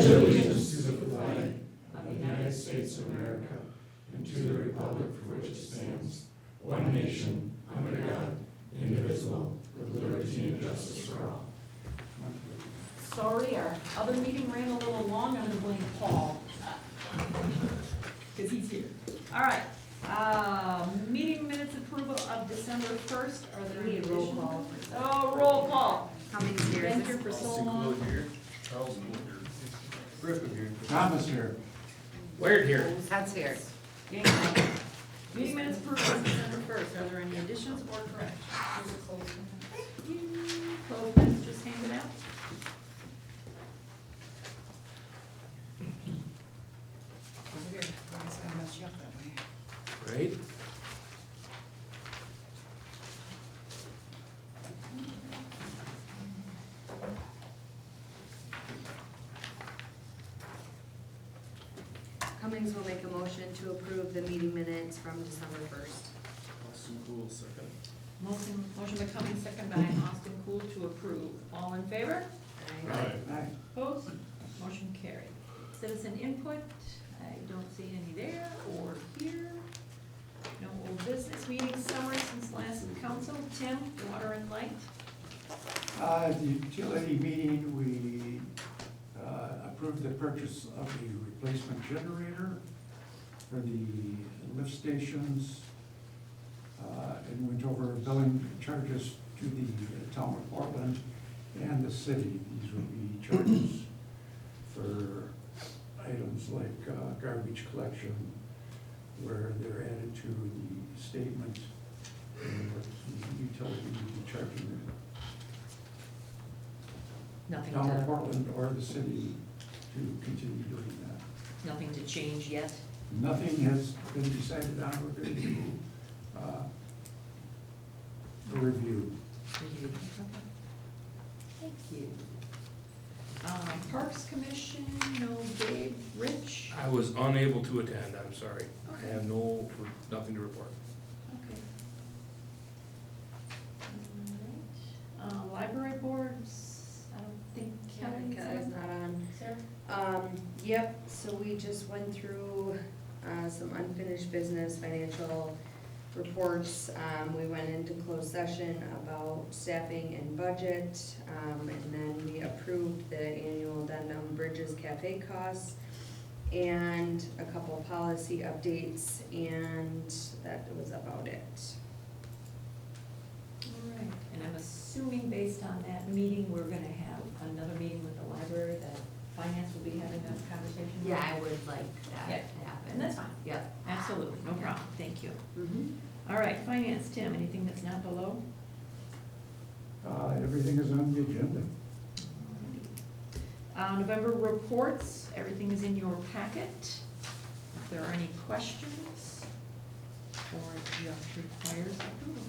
pledge allegiance to the flag of the United States of America and to the republic for which it stands, one nation, under God, indivisible, with liberty and justice for all. Sorry, our other meeting ran a little long. I'm gonna blame Paul, because he's here. All right, meeting minutes approval of December 1st. Are there any Need roll additions? call. Oh, roll call. Cummings here. Been here for so long. Charles here. Griffin here. Thomas here. Wade here. That's here. Gang. Meeting minutes approved of December 1st. Are there any additions or corrections? Closed minutes just handed out. Over here. I was gonna mess you up that way. Right? Cummings will make a motion to approve the meeting minutes from December 1st. Austin Cool, second. Motion by Cummings, second by Austin Cool to approve. All in favor? Aye. Opposed? Motion carried. Citizen input, I don't see any there or here. No old business. Meeting summary since last council. Tim, water and light. The utility meeting, we approved the purchase of a replacement generator for the lift stations, and went over billing charges to the town of Portland and the city. These would be charges for items like garbage collection, where they're added to the statement, and what the utility would be charging Nothing town of to, Portland or the city to continue doing that. nothing to change yet. Nothing has been decided on, we're going to review. Thank you. Parks Commission, no Dave, Rich? I was unable to attend, I'm sorry. Okay. I have nothing to report. Okay. All right. Library boards, I don't think Kelly's Kelly's not on. Sarah? Yep, so we just went through, some unfinished business financial reports. We went into closed session about staffing and budget, and then we approved the annual addendum Bridges Cafe costs and a couple of policy updates, and that was about it. All right, and I'm assuming based on that meeting, we're gonna have another meeting with the library that finance will be having that conversation? Yeah, I would like that Yeah. to happen. And that's fine. Yep. Absolutely, no problem, thank you. Mm-hmm. All right, finance, Tim, anything that's not below? Everything is on the agenda. November reports, everything is in your packet. If there are any questions, or it just requires approval.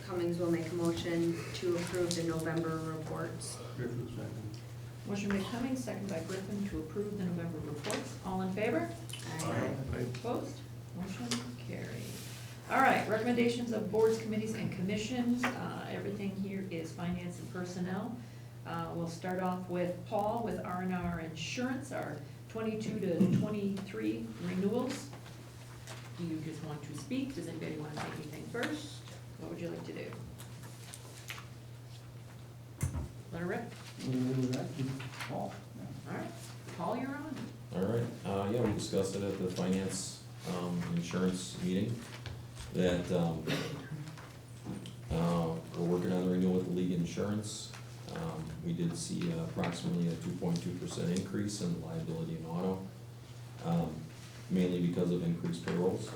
Cummings will make a motion to approve the November reports. Griffin, second. Motion by Cummings, second by Griffin to approve the November reports. All in favor? Aye. Opposed? Motion carried. All right, recommendations of boards, committees, and commissions. Everything here is finance and personnel. We'll start off with Paul with R&R Insurance, our 22 to 23 renewals. Do you just want to speak? Does anybody want to say anything first? What would you like to do? Let her rip. Paul? All right, Paul, you're on. All right, yeah, we discussed it at the finance, insurance meeting, that, we're working on the renewal with the League Insurance. We did see approximately a 2.2% increase in liability and auto, mainly because of increased payrolls.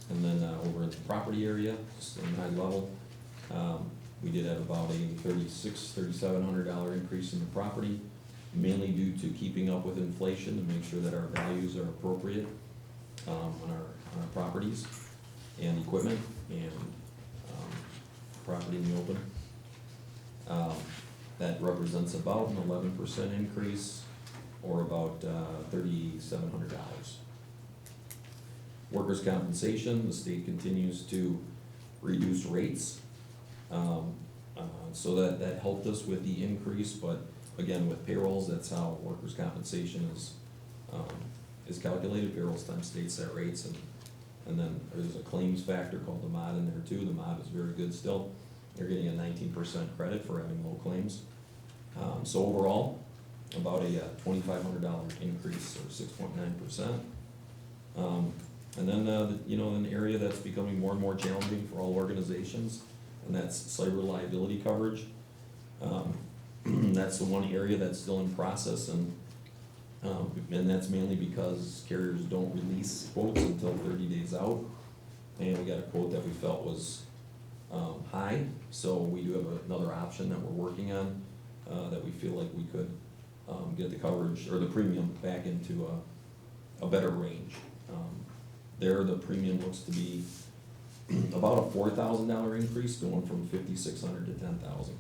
And then, over in the property area, just in high level, we did have about a $3,700 increase in the property, mainly due to keeping up with inflation to make sure that our values are appropriate on our properties and equipment and property in the open. That represents about an 11% increase, or about $3,700. Workers' compensation, the state continues to reduce rates. So that helped us with the increase, but again, with payrolls, that's how workers' compensation is calculated. Payrolls times state set rates, and then there's a claims factor called the mod in there too. The mod is very good still. They're getting a 19% credit for having low claims. So overall, about a $2,500 increase, or 6.9%. And then, an area that's becoming more and more challenging for all organizations, and that's cyber liability coverage. That's the one area that's still in process, and that's mainly because carriers don't release quotes until 30 days out. And we got a quote that we felt was high, so we do have another option that we're working on, that we feel like we could get the coverage, or the premium back into a better range. There, the premium looks to be about a $4,000 increase, going from $5,600 to $10,000.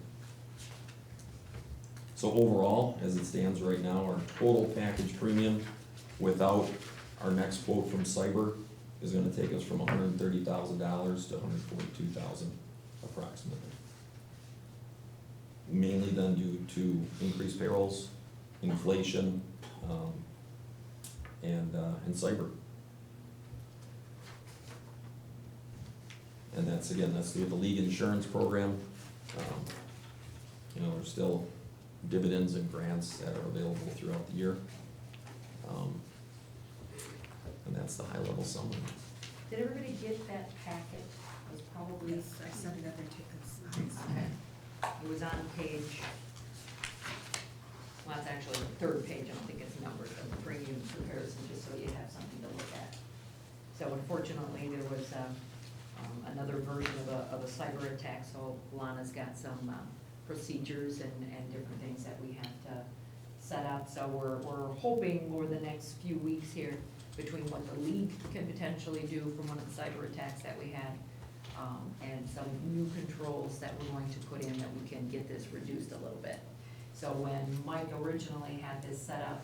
So overall, as it stands right now, our total package premium without our next quote from cyber is gonna take us from $130,000 to $142,000 approximately. Mainly then due to increased payrolls, inflation, and cyber. And that's through the league insurance program. There's still dividends and grants that are available throughout the year. And that's the high-level summary. Did everybody get that packet? It was probably. Yes, I sent it over to us. Okay. It was on page, well, it's actually the third page, I don't think it's numbered, but the premium comparison, just so you have something to look at. So unfortunately, there was another version of a cyber attack, so Lana's got some procedures and different things that we have to set up. So we're hoping over the next few weeks here, between what the league can potentially do from one of the cyber attacks that we had, and some new controls that we're going to put in, that we can get this reduced a little bit. So when Mike originally had this set up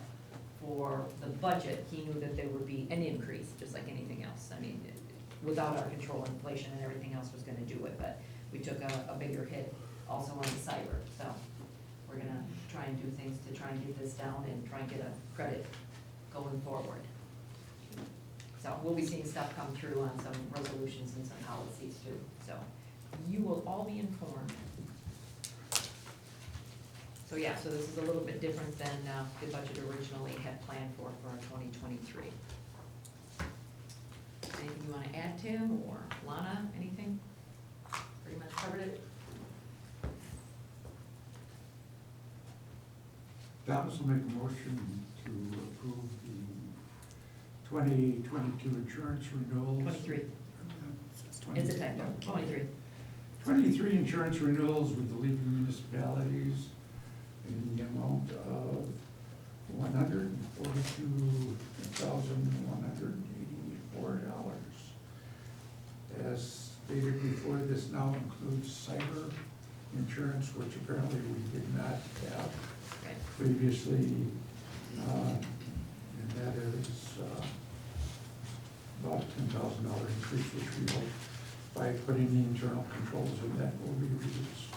for the budget, he knew that there would be an increase, just like anything else. I mean, without our control, inflation and everything else was gonna do it, but we took a bigger hit also on the cyber. So we're gonna try and do things to try and get this down and try and get a credit going forward. So we'll be seeing stuff come through on some resolutions and some policies too. So you will all be informed. So yeah, so this is a little bit different than the budget originally had planned for 2023. Anything you want to add, Tim, or Lana, anything? Pretty much covered it? Thomas will make a motion to approve the 2022 insurance renewals. 23. It's a typo, 23. 23 insurance renewals with the leading municipalities in the amount of $142,184. As stated before, this now includes cyber insurance, which apparently we did not have Right. previously, and that is about a $10,000 increase, which we hope by putting the internal controls in that will be reduced.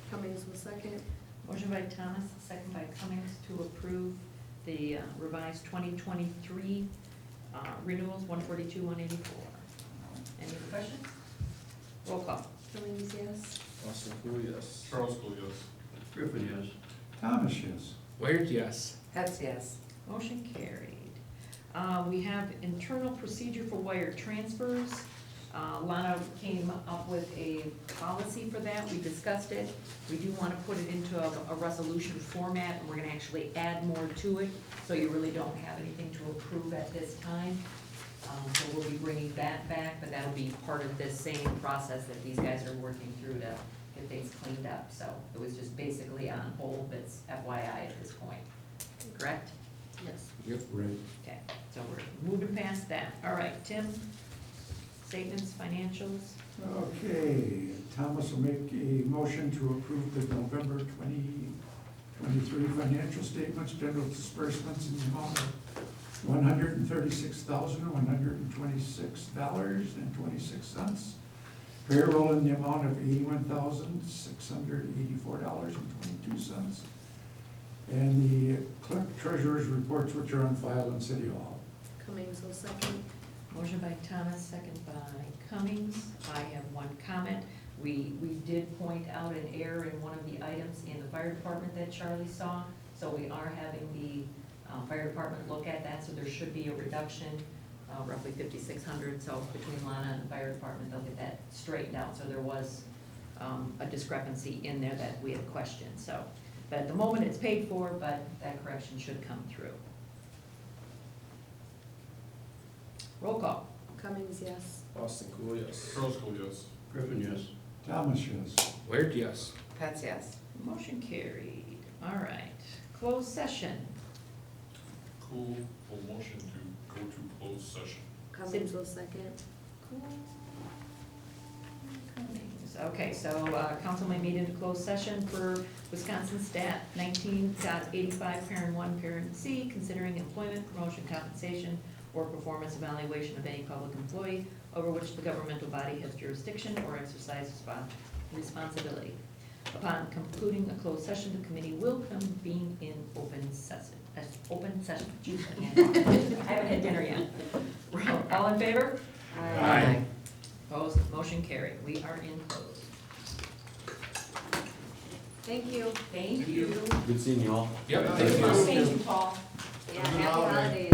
Cummings will second. Motion by Thomas, second by Cummings, to approve the revised 2023 renewals, 142, 184. Any questions? Roll call. Cummings, yes. Austin Cool, yes. Charles Cole, yes. Griffin, yes. Thomas, yes. Wired, yes. That's yes. Motion carried. We have internal procedure for wire transfers. Lana came up with a policy for that. We discussed it. We do want to put it into a resolution format, and we're gonna actually add more to it, so you really don't have anything to approve at this time. So we'll be bringing that back, but that'll be part of this same process that these guys are working through to get things cleaned up. So it was just basically on hold, but it's FYI at this point, correct? Yes. Yep. Right. Okay, so we're moving past that. All right, Tim, statements, financials? Okay, Thomas will make a motion to approve the November 2023 financial statements, general disbursements in the amount of $136,126.26, Payroll in the amount of $81,684.22. And the clerk treasurer's reports which are on file in City Hall. Cummings will second. Motion by Thomas, second by Cummings. I have one comment. We did point out an error in one of the items in the fire department that Charlie saw. So we are having the fire department look at that, so there should be a reduction, roughly 5,600. So between Lana and the fire department, they'll get that straightened out. So there was a discrepancy in there that we had questioned. So, but at the moment it's paid for, but that correction should come through. Roll call. Cummings, yes. Austin Cool, yes. Roscoe, yes. Griffin, yes. Thomas, yes. Laird, yes. Pets, yes. Motion carried. All right, closed session. Cool, full motion to go to closed session. Cummings will second. Cummings. Okay, so council may meet into closed session for Wisconsin Stat 19.85, parent 1, parent C, considering employment, promotion, compensation, or performance evaluation of any public employee over which the governmental body has jurisdiction or exercises responsibility. Upon concluding a closed session, the committee will convene in open session. Jeez, I haven't had dinner yet. All in favor? Aye. Opposed? Motion carried. We are in closed. Thank you. Thank you. Good seeing you all. Yep. Thank you, Paul. Yeah, happy holidays.